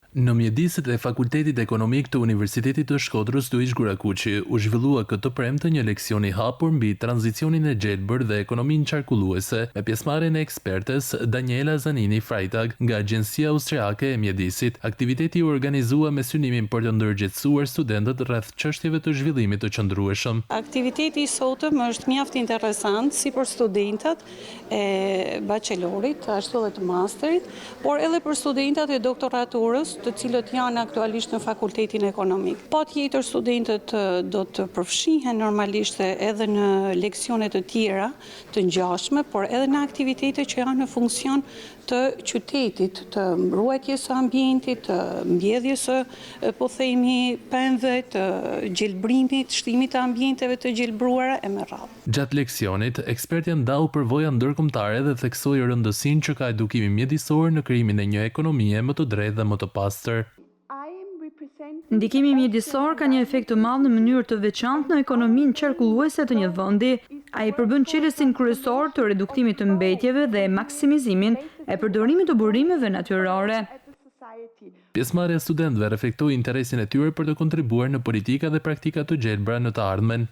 Në mjediset e Fakultetit Ekonomik të Universitetit të Shkodrës Duiç Gurakuqi u zhvillua këtë premte një leksion i hapur mbi tranzicionin e gjelbër dhe ekonominë qarkulluese me pjesëmarrjen e ekspertes Daniela Zanini Freitag nga Agjencia Austriake e Mjedisit. Aktiviteti u organizua me synimin për të ndërgjegjësuar studentët rreth çështjeve të zhvillimit të qëndrueshëm. Aktiviteti i sotëm është mjaft interesant si për studentët e bachelorit, ashtu edhe të masterit, por edhe për studentët e doktoraturës, të cilët janë aktualisht në Fakultetin Ekonomik. Patjetër studentët do të përfshihen normalisht edhe në leksione të tjera të ngjashme, por edhe në aktivitete që janë në funksion të qytetit, të mbrojtjes së ambientit, të mbjedhjes së, po themi, pemëve, të gjelbrimit, shtimit të ambienteve të gjelbruara e me radhë. Gjatë leksionit, ekspertja ndau përvoja ndërkombëtare dhe theksoi rëndësinë që ka edukimi mjedisor në krijimin e një ekonomie më të drejtë dhe më të pastër. Ndikimi mjedisor ka një efekt të madh në mënyrë të veçantë në ekonominë qarkulluese të një vendi. Ai përbën çelësin kryesor të reduktimit të mbetjeve dhe maksimizimin e përdorimit të burimeve natyrore. Pjesëmarrja e studentëve reflektoi interesin e tyre për të kontribuar në politika dhe praktika të gjelbra në të ardhmen.